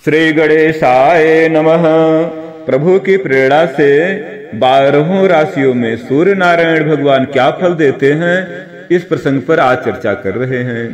श्री गणेशाय नमः। प्रभु की प्रेरणा से 12 राशियों में सूर्य नारायण भगवान क्या फल देते हैं, इस प्रसंग पर आज चर्चा कर रहे हैं।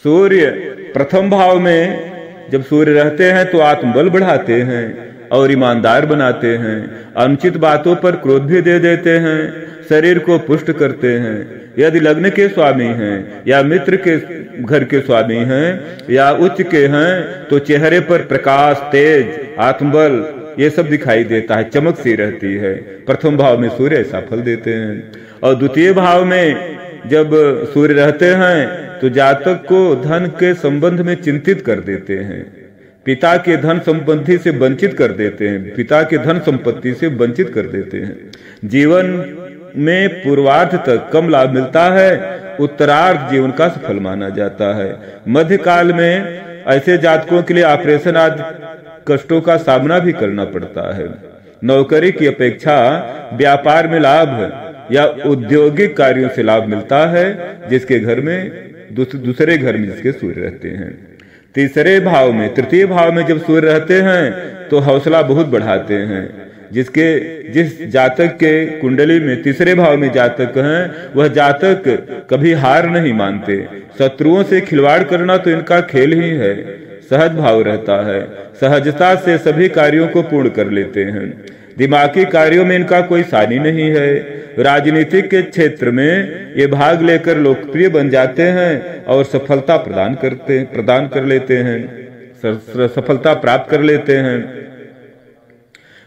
सूर्य प्रथम भाव में जब सूर्य रहते हैं तो आत्मबल बढ़ाते हैं और ईमानदार बनाते हैं। अनुचित बातों पर क्रोध भी दे देते हैं, शरीर को पुष्ट करते हैं। यदि लग्न के स्वामी हैं या मित्र के घर के स्वामी हैं या उच्च के हैं तो चेहरे पर प्रकाश, तेज, आत्मबल ये सब दिखाई देता है, चमक सी रहती है। प्रथम भाव में सूर्य ऐसा फल देते हैं। और द्वितीय भाव में जब सूर्य रहते हैं तो जातक को धन के संबंध में चिंतित कर देते हैं, पिता के धन संपत्ति से वंचित कर देते हैं, पिता के धन संपत्ति से वंचित कर देते हैं। जीवन में पूर्वार्ध तक कम लाभ मिलता है, उत्तरार्ध जीवन का सफल माना जाता है। मध्यकाल में ऐसे जातकों के लिए ऑपरेशन आदि कष्टों का सामना भी करना पड़ता है। नौकरी की अपेक्षा व्यापार में लाभ या औद्योगिक कार्यों से लाभ मिलता है, जिसके घर में दूसरे घर में जिसके सूर्य रहते हैं। तीसरे भाव में, तृतीय भाव में जब सूर्य रहते हैं तो हौसला बहुत बढ़ाते हैं। जिस जातक के कुंडली में तीसरे भाव में जातक हैं, वह जातक कभी हार नहीं मानते। शत्रुओं से खिलवाड़ करना तो इनका खेल ही है। सहज भाव रहता है, सहजता से सभी कार्यों को पूर्ण कर लेते हैं। दिमागी कार्यों में इनका कोई सानी नहीं है। राजनीतिक के क्षेत्र में ये भाग लेकर लोकप्रिय बन जाते हैं और सफलता प्रदान कर लेते हैं, सफलता प्राप्त कर लेते हैं।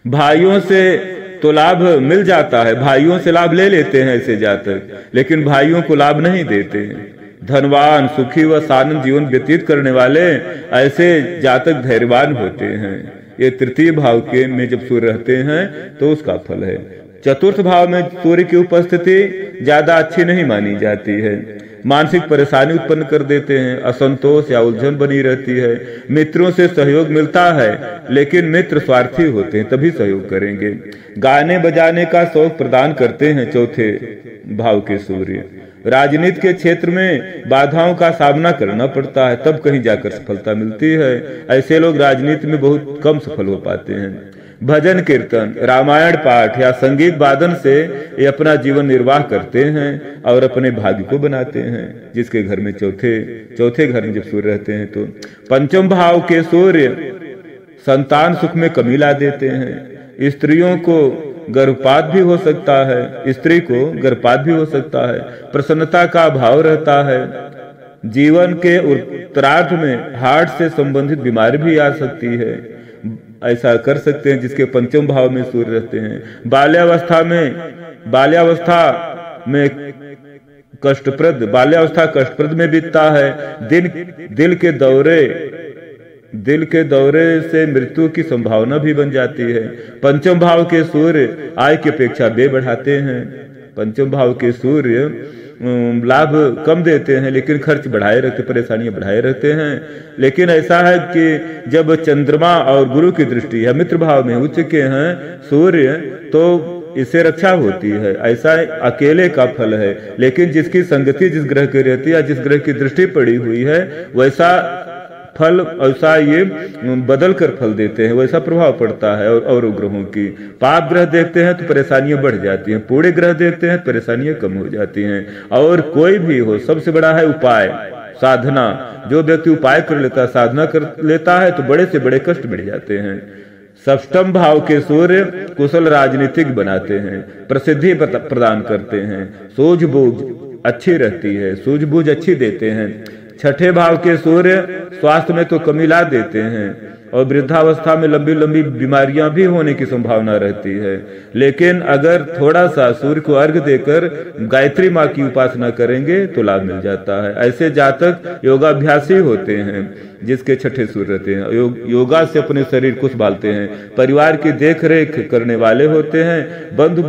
भाइयों से तो लाभ मिल जाता है, भाइयों से लाभ ले लेते हैं ऐसे जातक, लेकिन भाइयों को लाभ नहीं देते। धनवान, सुखी व सानंद जीवन व्यतीत करने वाले ऐसे जातक धैर्यवान होते हैं। ये तृतीय भाव के में जब सूर्य रहते हैं तो उसका फल है। चतुर्थ भाव में सूर्य की उपस्थिति ज्यादा अच्छी नहीं मानी जाती है। मानसिक परेशानी उत्पन्न कर देते हैं, असंतोष या उलझन बनी रहती है। मित्रों से सहयोग मिलता है, लेकिन मित्र स्वार्थी होते हैं, तभी सहयोग करेंगे। गाने बजाने का शौक प्रदान करते हैं चौथे भाव के सूर्य। राजनीति के क्षेत्र में बाधाओं का सामना करना पड़ता है, तब कहीं जाकर सफलता मिलती है। ऐसे लोग राजनीति में बहुत कम सफल हो पाते हैं। भजन कीर्तन, रामायण पाठ या संगीत वादन से ये अपना जीवन निर्वाह करते हैं और अपने भाग्य को बनाते हैं। जिसके घर में चौथे घर में जब सूर्य रहते हैं तो पंचम भाव के सूर्य संतान सुख में कमी ला देते हैं। स्त्रियों को गर्भपात भी हो सकता है, स्त्री को गर्भपात भी हो सकता है। प्रसन्नता का भाव रहता है। जीवन के उत्तरार्ध में हार्ट से संबंधित बीमारी भी आ सकती है। ऐसा कर सकते हैं जिसके पंचम भाव में सूर्य रहते हैं। बाल्यावस्था में कष्टप्रद में बीतता है। दिल के दौरे से मृत्यु की संभावना भी बन जाती है। पंचम भाव के सूर्य आय की अपेक्षा व्यय बढ़ाते हैं। पंचम भाव के सूर्य लाभ कम देते हैं, लेकिन खर्च बढ़ाए रखते, परेशानियां बढ़ाए रखते हैं। लेकिन ऐसा है कि जब चंद्रमा और गुरु की दृष्टि या मित्र भाव में उच्च के हैं सूर्य, तो इससे रक्षा होती है। ऐसा अकेले का फल है, लेकिन जिसकी संगति जिस ग्रह की रहती है या जिस ग्रह की दृष्टि पड़ी हुई है, वैसा फल, ऐसा ये बदल कर फल देते हैं, वैसा प्रभाव पड़ता है। और ग्रहों की पाप ग्रह देखते हैं तो परेशानियां बढ़ जाती हैं, पूरे ग्रह देखते हैं तो परेशानियां कम हो जाती हैं। और कोई भी हो, सबसे बड़ा है उपाय, साधना। जो व्यक्ति उपाय कर लेता है, साधना कर लेता है, तो बड़े से बड़े कष्ट मिट जाते हैं। सप्तम भाव के सूर्य कुशल राजनीतिक बनाते हैं, प्रसिद्धि प्रदान करते हैं, सूझबूझ अच्छी रहती है, सूझबूझ अच्छी देते हैं। छठे भाव के सूर्य स्वास्थ्य में तो कमी ला देते हैं और वृद्धावस्था में लंबी लंबी बीमारियां भी होने की संभावना रहती है। लेकिन अगर थोड़ा सा सूर्य को अर्घ्य देकर गायत्री माँ की उपासना करेंगे तो लाभ मिल जाता है। ऐसे जातक योगाभ्यासी होते हैं जिसके छठे सूर्य रहते हैं। योगा से अपने शरीर को संभालते हैं, परिवार की देख रेख करने वाले होते हैं। बंधु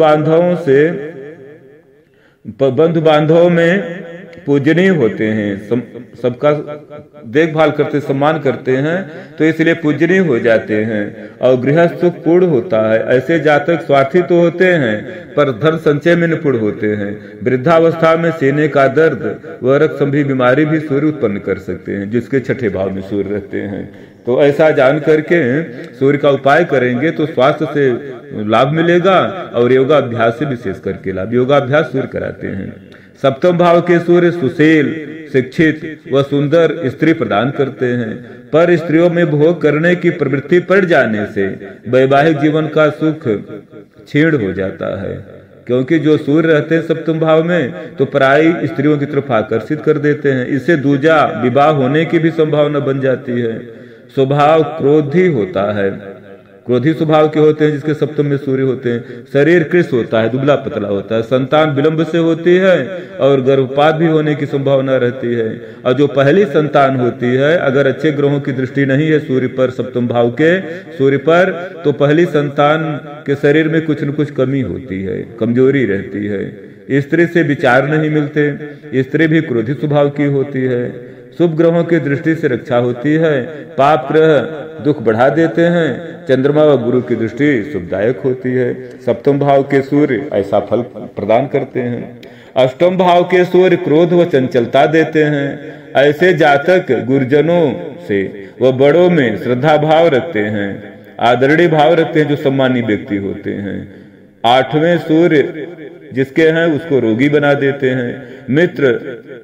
बांधवों में पूजनीय होते हैं, सबका देखभाल करते, सम्मान करते हैं, तो इसलिए पूजनीय हो जाते हैं। और गृहस्थ सुख पूर्ण होता है। ऐसे जातक स्वार्थी तो होते हैं पर धन संचय में निपुण होते हैं। वृद्धावस्था में सीने का दर्द व रक्त संबंधी बीमारी भी सूर्य उत्पन्न कर सकते हैं, जिसके छठे भाव में सूर्य रहते हैं। तो ऐसा जान करके सूर्य का उपाय करेंगे तो स्वास्थ्य से लाभ मिलेगा और योगाभ्यास से विशेष करके लाभ। योगाभ्यास सूर्य कराते हैं। सप्तम भाव के सूर्य सुशील, शिक्षित व सुंदर स्त्री प्रदान करते हैं, पर स्त्रियों में भोग करने की प्रवृत्ति पड़ जाने से वैवाहिक जीवन का सुख क्षीण हो जाता है, क्योंकि जो सूर्य रहते हैं सप्तम भाव में तो पराई स्त्रियों की तरफ आकर्षित कर देते हैं। इससे दूजा विवाह होने की भी संभावना बन जाती है। स्वभाव क्रोधी होता है, क्रोधी स्वभाव के होते हैं जिसके सप्तम में सूर्य होते हैं। शरीर कृश होता है, दुबला पतला होता है। संतान विलंब से होती है और गर्भपात भी होने की संभावना रहती है। और जो पहली संतान होती है, अगर अच्छे ग्रहों की दृष्टि नहीं है सूर्य पर, सप्तम भाव के सूर्य पर, तो पहली संतान के शरीर में कुछ न कुछ कमी होती है, कमजोरी रहती है। स्त्री से विचार नहीं मिलते, स्त्री भी क्रोधी स्वभाव की होती है। शुभ ग्रहों की दृष्टि से रक्षा होती है। पाप ग्रह दुख बढ़ा देते हैं। चंद्रमा व गुरु की दृष्टि शुभदायक होती है। सप्तम भाव के सूर्य ऐसा फल प्रदान करते हैं। अष्टम भाव के सूर्य क्रोध व चंचलता देते हैं। ऐसे जातक गुरुजनों से व बड़ों में श्रद्धा भाव रखते हैं, आदरणीय भाव रखते हैं, जो सम्मानी व्यक्ति होते हैं। आठवें सूर्य जिसके हैं उसको रोगी बना देते हैं। मित्र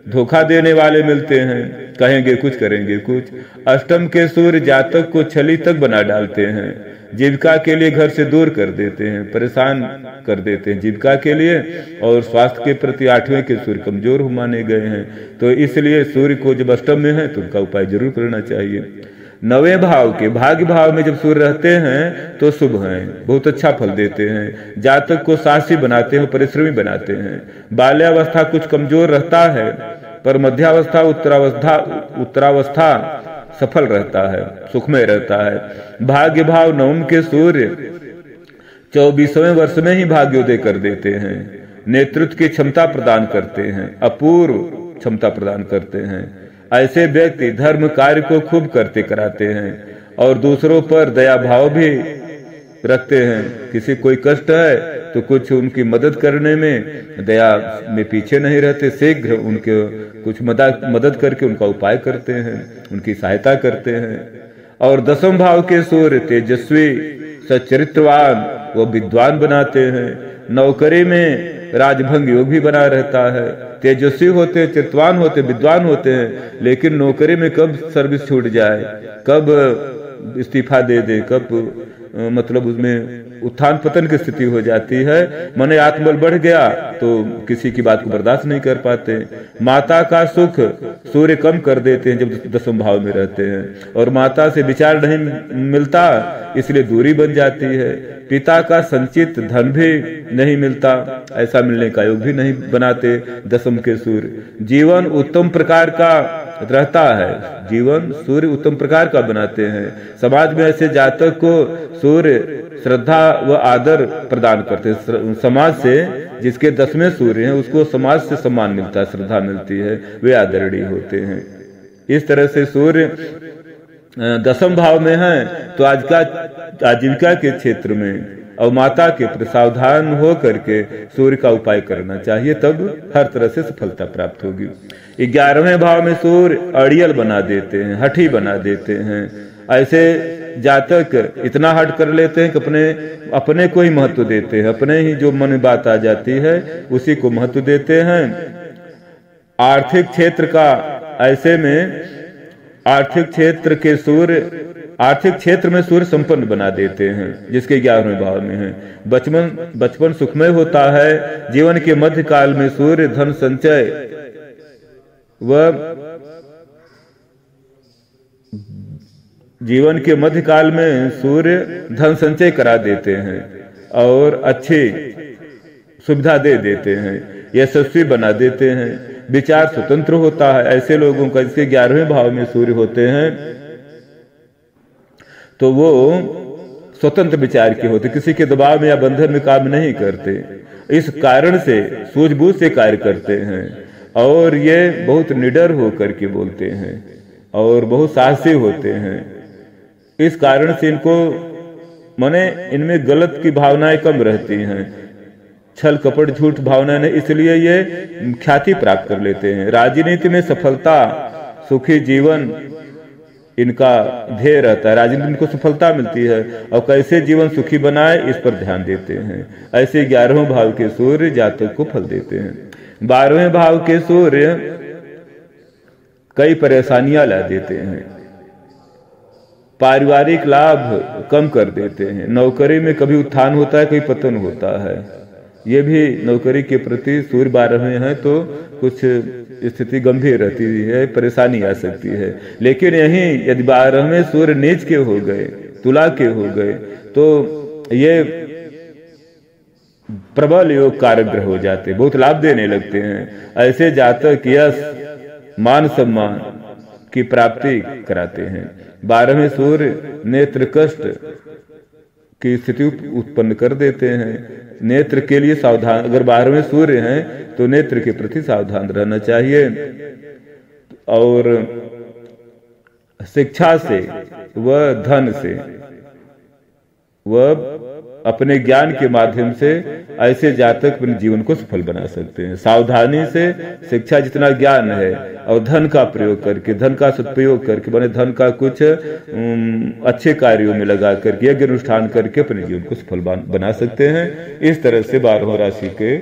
धोखा देने वाले मिलते हैं, कहेंगे कुछ करेंगे कुछ। अष्टम के सूर्य जातक को छली तक बना डालते हैं। जीविका के लिए घर से दूर कर देते हैं, परेशान कर देते हैं जीविका के लिए। और स्वास्थ्य के प्रति आठवें के सूर्य कमजोर माने गए हैं, तो इसलिए सूर्य को जब अष्टम में है तो उनका उपाय जरूर करना चाहिए। नवे भाव के भाग्य भाव में जब सूर्य रहते हैं तो शुभ हैं, बहुत अच्छा फल देते हैं। जातक को साहसी बनाते हैं, परिश्रमी बनाते हैं। बाल्यावस्था कुछ कमजोर रहता है, पर मध्यावस्था उत्तरावस्था सफल रहता है, सुखमय रहता है। भाग्य भाव नवम के सूर्य 24वें वर्ष में ही भाग्योदय कर देते हैं। नेतृत्व की क्षमता प्रदान करते हैं, अपूर्व क्षमता प्रदान करते हैं। ऐसे व्यक्ति धर्म कार्य को खूब करते कराते हैं और दूसरों पर दया भाव भी रखते हैं। किसी कोई कष्ट है तो कुछ उनकी मदद करने में दया में पीछे नहीं रहते, शीघ्र उनके कुछ मदद करके उनका उपाय करते हैं, उनकी सहायता करते हैं। और दसम भाव के सूर्य तेजस्वी, सच्चरित्रवान व विद्वान बनाते हैं। नौकरी में राजभंग योग भी बना रहता है। तेजस्वी होते, चित्तवान होते, विद्वान होते हैं, लेकिन नौकरी में कब सर्विस छूट जाए, कब इस्तीफा दे दे, कब मतलब उसमें उत्थान पतन की स्थिति हो जाती है। मने आत्मबल बढ़ गया तो किसी की बात को बर्दाश्त नहीं कर पाते। माता का सुख सूर्य कम कर देते हैं जब दसम भाव में रहते हैं, और माता से विचार नहीं मिलता इसलिए दूरी बन जाती है। पिता का संचित धन भी नहीं मिलता, ऐसा मिलने का योग भी नहीं बनाते दसम के सूर्य। जीवन उत्तम प्रकार का रहता है, जीवन सूर्य उत्तम प्रकार का बनाते हैं। समाज में ऐसे जातक को सूर्य श्रद्धा व आदर प्रदान करते हैं। समाज से जिसके 10वें सूर्य हैं उसको समाज से सम्मान मिलता है, श्रद्धा मिलती है, वे आदरणीय होते हैं। इस तरह से सूर्य दसम भाव में है तो आज का आजीविका के क्षेत्र में और माता के प्रति सावधान हो करके सूर्य का उपाय करना चाहिए, तब हर तरह से सफलता प्राप्त होगी। 11वें भाव में सूर्य अड़ियल बना देते हैं, हठी बना देते हैं। ऐसे जातक इतना हट कर लेते हैं कि अपने को ही महत्व देते हैं, अपने ही जो मन में बात आ जाती है उसी को महत्व देते हैं। आर्थिक क्षेत्र का ऐसे में आर्थिक क्षेत्र में सूर्य संपन्न बना देते हैं, जिसके 11वें भाव में है। बचपन सुखमय होता है। जीवन के मध्य काल में सूर्य धन संचय करा देते हैं और अच्छी सुविधा दे देते हैं, यशस्वी बना देते हैं। विचार स्वतंत्र होता है ऐसे लोगों का, जिसके 11वें भाव में सूर्य होते हैं तो वो स्वतंत्र विचार के होते, किसी के दबाव में या बंधन में काम नहीं करते। इस कारण से सूझबूझ से कार्य करते हैं और ये बहुत निडर होकर के बोलते हैं और बहुत साहसी होते हैं। इस कारण से इनमें गलत की भावनाएं कम रहती हैं, छल कपट झूठ भावना नहीं, इसलिए ये ख्याति प्राप्त कर लेते हैं। राजनीति में सफलता, सुखी जीवन इनका ध्येय रहता है, राजनीति इनको सफलता मिलती है, और कैसे जीवन सुखी बनाए इस पर ध्यान देते हैं। ऐसे 11वें भाव के सूर्य जातक को फल देते हैं। 12वें भाव के सूर्य कई परेशानियां ला देते हैं, पारिवारिक लाभ कम कर देते हैं, नौकरी में कभी उत्थान होता है कभी पतन होता है। ये भी नौकरी के प्रति सूर्य 12वें हैं तो कुछ स्थिति गंभीर रहती है, परेशानी आ सकती है। लेकिन यहीं यदि 12वें सूर्य नीच के हो गए, तुला के हो गए, तो ये प्रबल योग कारक ग्रह हो जाते, बहुत लाभ देने लगते हैं। ऐसे जातक यश मान सम्मान की प्राप्ति कराते हैं। 12वें सूर्य नेत्र कष्ट की स्थिति उत्पन्न कर देते हैं। नेत्र के लिए सावधान, अगर 12वें सूर्य हैं तो नेत्र के प्रति सावधान रहना चाहिए। और शिक्षा से व धन से व अपने ज्ञान के माध्यम से ऐसे जातक अपने जीवन को सफल बना सकते हैं। सावधानी से शिक्षा जितना ज्ञान है और धन का प्रयोग करके, धन का सदुपयोग करके, माने धन का कुछ अच्छे कार्यों में लगा करके, यज्ञ अनुष्ठान करके अपने जीवन को सफल बना सकते हैं। इस तरह से 12 राशि के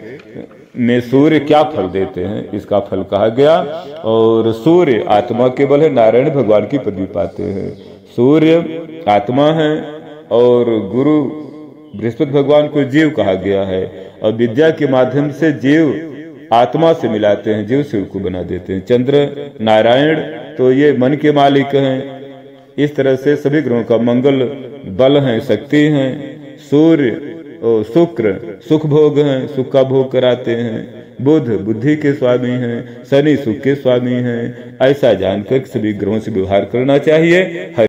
में सूर्य क्या फल देते हैं इसका फल कहा गया। और सूर्य आत्मा के बल है, नारायण भगवान की पदवी पाते हैं। सूर्य आत्मा है और गुरु बृहस्पति भगवान को जीव कहा गया है, और विद्या के माध्यम से जीव आत्मा से मिलाते हैं, जीव शिव को बना देते हैं। चंद्र नारायण तो ये मन के मालिक हैं। इस तरह से सभी ग्रहों का मंगल बल है, शक्ति है। सूर्य और शुक्र सुख भोग हैं, सुख का भोग कराते हैं। बुध बुद्धि के स्वामी हैं, शनि सुख के स्वामी हैं। ऐसा जानकर सभी ग्रहों से व्यवहार करना चाहिए।